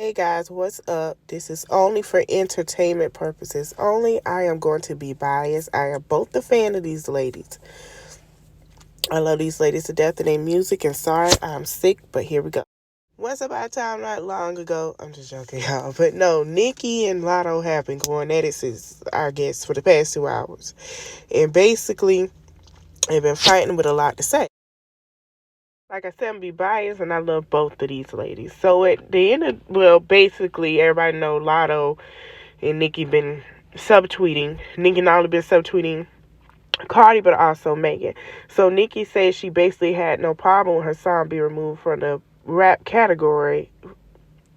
Hey guys, what's up? This is only for entertainment purposes only. I am going to be biased. I am both a fan of these ladies. I love these ladies to death and their music, and sorry I'm sick, but here we go. Once upon a time not long ago, I'm just joking, y'all, but no, Nicki and Latto have been going at it since, I guess, for the past 2 hours. And basically, they've been fighting with a lot to say. Like I said, I'm be biased, and I love both of these ladies. So at the end of, well, basically, everybody know Latto and Nicki been subtweeting. Nicki not only been subtweeting Cardi, but also Megan. So Nicki says she basically had no problem with her song being removed from the rap category,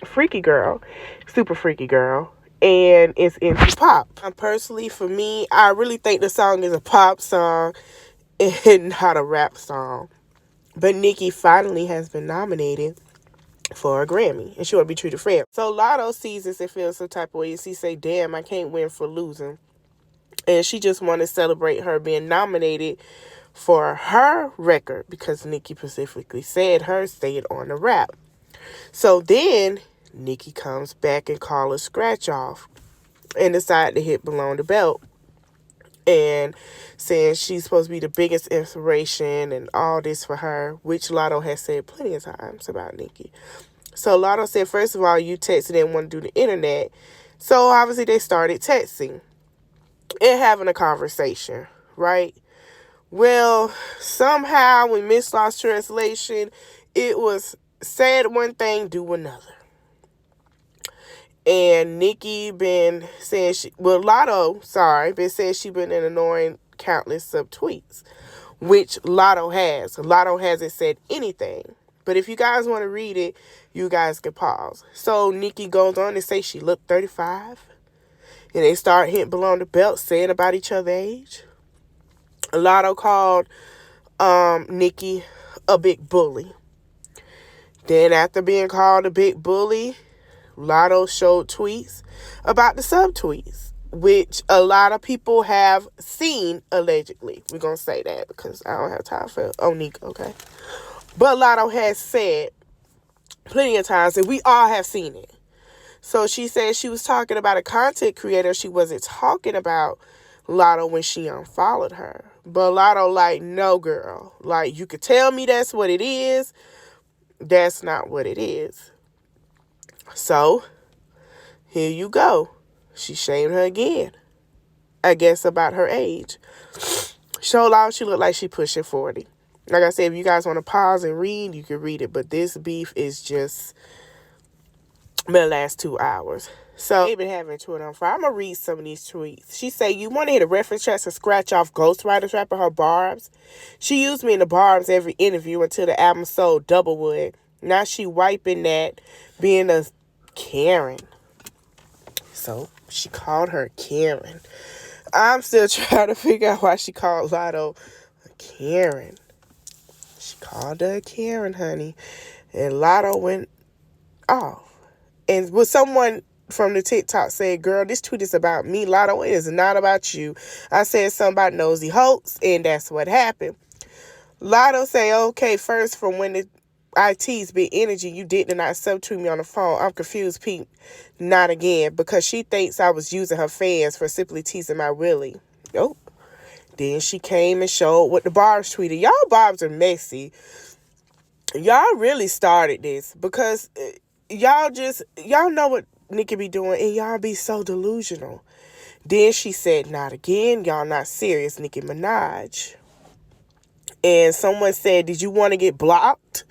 Freaky Girl, Super Freaky Girl, and it's into pop. Personally, for me, I really think the song is a pop song and not a rap song. But Nicki finally has been nominated for a Grammy, and she want to be treated fair. So Latto sees this and feels some type of way. She say, damn, I can't win for losing. And she just want to celebrate her being nominated for her record because Nicki specifically said her stayed on the rap. So then Nicki comes back and calls a scratch off and decide to hit below the belt and saying she's supposed to be the biggest inspiration and all this for her, which Latto has said plenty of times about Nicki. So Latto said, first of all, you texted and want to do the internet. So obviously they started texting and having a conversation, right? Well, somehow when Miss Lost Translation, it was said one thing, do another. And Nicki been saying Latto, been saying she been annoying countless subtweets, which Latto has. Latto hasn't said anything. But if you guys want to read it, you guys can pause. So Nicki goes on to say she looked 35. And they start hitting below the belt, saying about each other's age. Latto called Nicki a big bully. Then after being called a big bully, Latto showed tweets about the subtweets, which a lot of people have seen, allegedly. We're going to say that because I don't have time for Nick, okay? But Latto has said plenty of times that we all have seen it. So she said she was talking about a content creator. She wasn't talking about Latto when she unfollowed her. But Latto like, no, girl. Like, you could tell me that's what it is. That's not what it is. So, here you go. She shamed her again. I guess about her age. Showed out she looked like she pushing 40. Like I said, if you guys want to pause and read, you can read it. But this beef is just the last 2 hours. So they've been having Twitter on fire. I'm gonna read some of these tweets. She say, you want to hear the reference tracks and scratch off ghostwriters rapping her barbs? She used me in the barbs every interview until the album sold double wood. Now she wiping that, being a Karen. So she called her Karen. I'm still trying to figure out why she called Latto a Karen. She called her a Karen, honey. And Latto went off. And with someone from the TikTok said, girl, this tweet is about me, Latto. It is not about you. I said something about nosy hoax, and that's what happened. Latto say, okay, first, from when the IT's big energy, you did not subtweet me on the phone. I'm confused, Pete. Not again, because she thinks I was using her fans for simply teasing my Willie. Nope. Then she came and showed what the Barbs tweeted. Y'all Barbs are messy. Y'all really started this because y'all know what Nicki be doing, and y'all be so delusional. Then she said, not again. Y'all not serious, Nicki Minaj. And someone said, did you want to get blocked?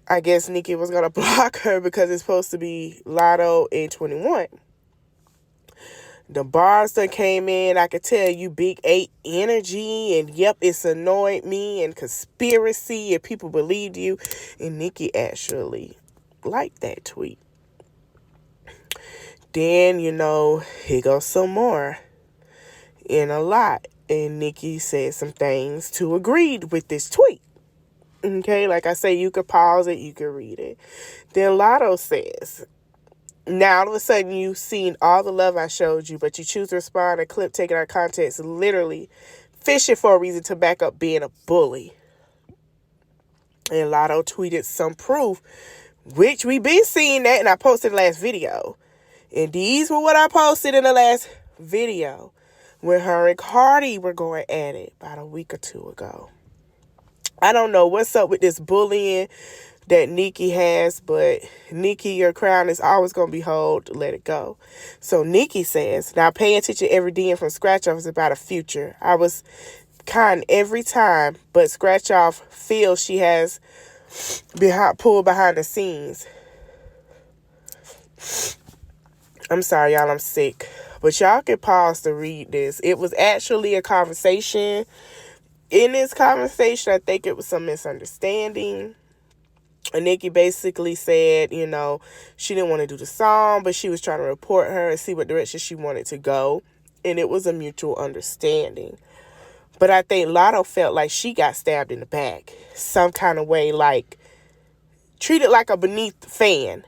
I guess Nicki was going to block her because it's supposed to be Latto and 21. The bars that came in, I could tell you big 8 energy, and yep, it's annoyed me, and conspiracy, and people believed you. And Nicki actually liked that tweet. Then, here goes some more. And a lot. And Nicki said some things to agree with this tweet. Okay, like I say, you could pause it, you could read it. Then Latto says, now all of a sudden you've seen all the love I showed you, but you choose to respond to a clip taken out of context, literally fishing for a reason to back up being a bully. And Latto tweeted some proof which we been seeing that, and I posted the last video. And these were what I posted in the last video when her and Cardi were going at it about a week or two ago. I don't know what's up with this bullying that Nicki has, but Nicki, your crown is always going to be hold. Let it go. So Nicki says, now pay attention, every DM from Scratch Off is about a future. I was kind every time, but Scratch Off feels she has pulled behind the scenes. I'm sorry, y'all, I'm sick. But y'all can pause to read this. It was actually a conversation. In this conversation, I think it was some misunderstanding. And Nicki basically said, you know, she didn't want to do the song, but she was trying to report her and see what direction she wanted to go. And it was a mutual understanding. But I think Latto felt like she got stabbed in the back. Some kind of way, like, treated like a beneath fan.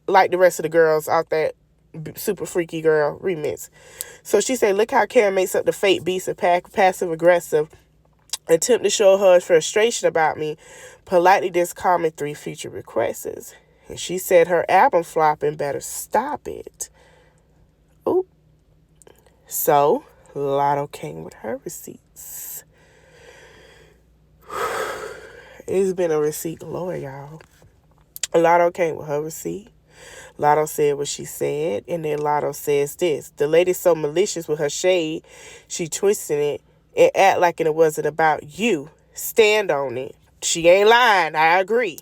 Like the rest of the girls out that Super Freaky Girl remix. So she said, look how Karen makes up the fake beast of passive-aggressive. Attempt to show her frustration about me. Politely discommon 3 future requests. And she said her album flopping, better stop it. Ooh. So, Latto came with her receipts. It's been a receipt galore, y'all. Latto came with her receipt. Latto said what she said, and then Latto says this. The lady's so malicious with her shade, she twisting it and act like it wasn't about you. Stand on it. She ain't lying. I agree.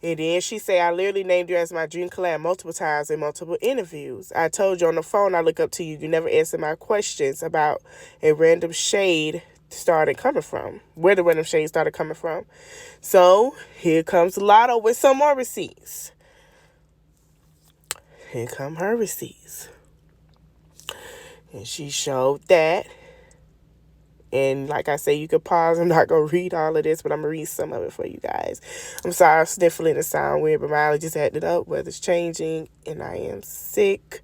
And then she say, I literally named you as my dream collab multiple times in multiple interviews. I told you on the phone I look up to you. You never answer my questions about a random shade started coming from. Where the random shade started coming from. So here comes Latto with some more receipts. Here come her receipts. And she showed that. And like I say, you could pause. I'm not going to read all of this, but I'm going to read some of it for you guys. I'm sorry, I'm sniffling. It sound weird, but my allergies acted up. Weather's changing, and I am sick.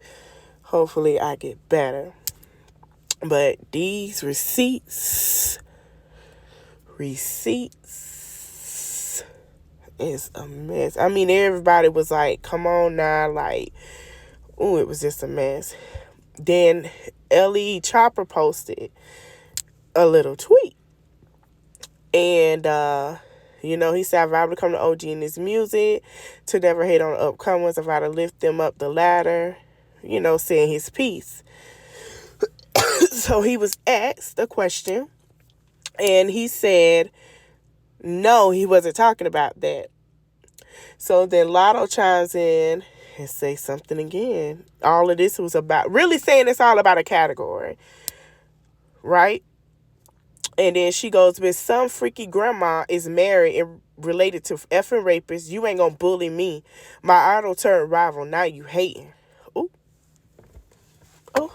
Hopefully, I get better. But these receipts is a mess. I mean, everybody was like, come on now. Like, ooh, it was just a mess. Then L.E. Chopper posted a little tweet. And, you know, he said, I vow to become the OG in this music, to never hate on the upcomers, I vow to lift them up the ladder, you know, saying his piece. So he was asked a question, and he said, no, he wasn't talking about that. So then Latto chimes in and say something again. All of this was about, really saying it's all about a category, right? And then she goes, but some freaky grandma is married and related to effing rapists. You ain't gonna bully me. My idol turned rival. Now you hating. Ooh. Oh.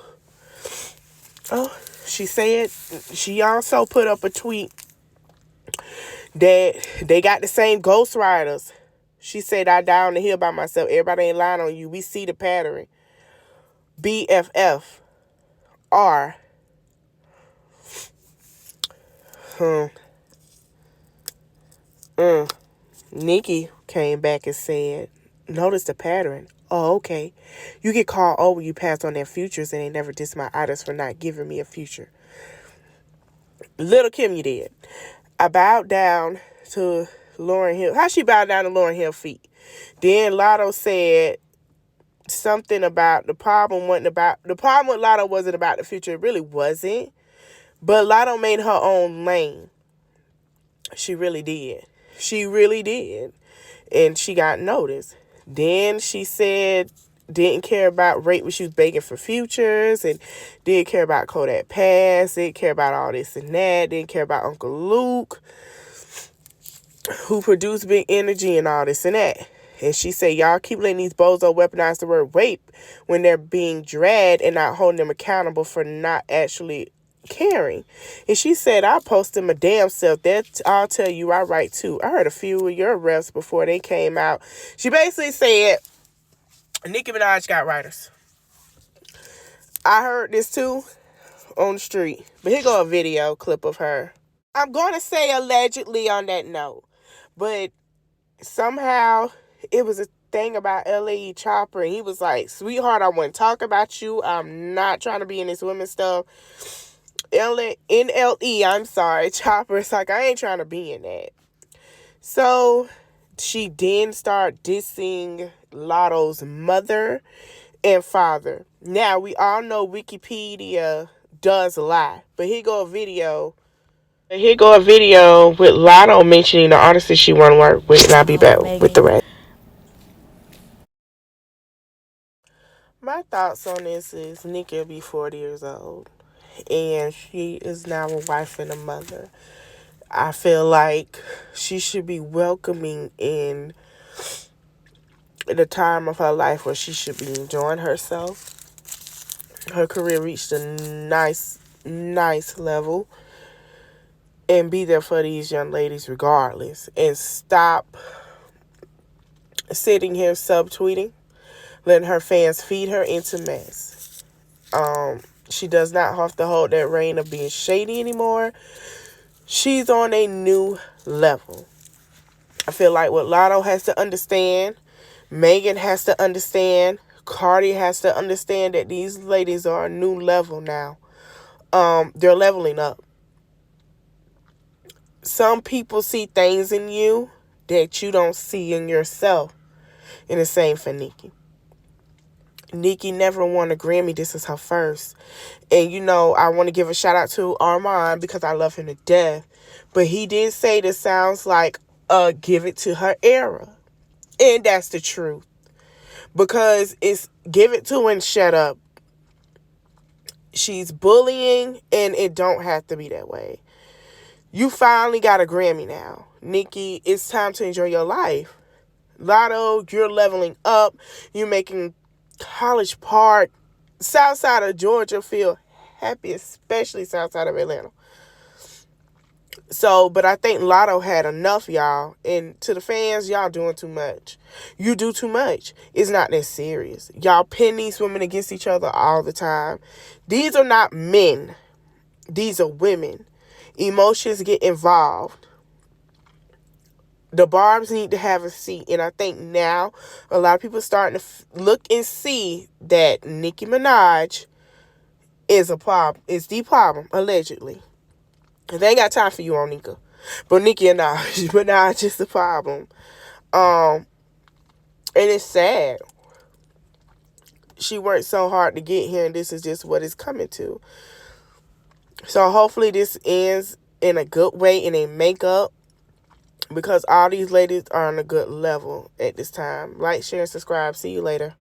She said, she also put up a tweet that they got the same ghostwriters. She said, I down the hill by myself. Everybody ain't lying on you. We see the pattern. BFF. R. Nicki came back and said, notice the pattern. Oh, okay. You get called over, you passed on their futures, and they never diss my idols for not giving me a future. Little Kim, you did. I bowed down to Lauryn Hill. How she bowed down to Lauryn Hill feet? Then Latto said something about the problem with Latto wasn't about the future. It really wasn't. But Latto made her own lane. She really did. She really did. And she got noticed. Then she said didn't care about rape when she was begging for futures, and didn't care about Kodak Pass, didn't care about all this and that, didn't care about Uncle Luke, who produced Big Energy and all this and that. And she said, y'all keep letting these bozos weaponize the word rape when they're being dragged and not holding them accountable for not actually caring. And she said, I posted my damn self. That I'll tell you, I write too. I heard a few of your refs before they came out. She basically said, Nicki Minaj got writers. I heard this too on the street. But here go a video clip of her. I'm going to say allegedly on that note. But somehow it was a thing about LA Chopper, and he was like, "Sweetheart, I want to talk about you. I'm not trying to be in this women stuff." NLE, I'm sorry, Chopper. It's like, I ain't trying to be in that. So she then started dissing Latto's mother and father. Now, we all know Wikipedia does lie, but here go a video. With Latto mentioning the artists that she want to work with, and I'll be back with the rest. My thoughts on this is Nicki will be 40 years old, and she is now a wife and a mother. I feel like she should be welcoming in the time of her life where she should be enjoying herself. Her career reached a nice level, and be there for these young ladies regardless. And stop sitting here subtweeting, letting her fans feed her into mess. She does not have to hold that reign of being shady anymore. She's on a new level. I feel like what Latto has to understand, Megan has to understand, Cardi has to understand that these ladies are a new level now. They're leveling up. Some people see things in you that you don't see in yourself. And the same for Nicki. Nicki never won a Grammy. This is her first. And, I want to give a shout out to Armon because I love him to death. But he did say this sounds like give it to her era. And that's the truth. Because it's give it to and shut up. She's bullying, and it don't have to be that way. You finally got a Grammy now. Nicki, it's time to enjoy your life. Latto, you're leveling up. You're making College Park, south side of Georgia, feel happy, especially south side of Atlanta. So, but I think Latto had enough, y'all. And to the fans, y'all doing too much. You do too much. It's not that serious. Y'all pin these women against each other all the time. These are not men. These are women. Emotions get involved. The Barbs need to have a seat. And I think now a lot of people are starting to look and see that Nicki Minaj is a problem. Is the problem, allegedly. They ain't got time for you, Onika. But Nicki and Minaj is the problem. And it's sad. She worked so hard to get here, and this is just what it's coming to. So hopefully this ends in a good way, and they make up. Because all these ladies are on a good level at this time. Like, share, and subscribe. See you later.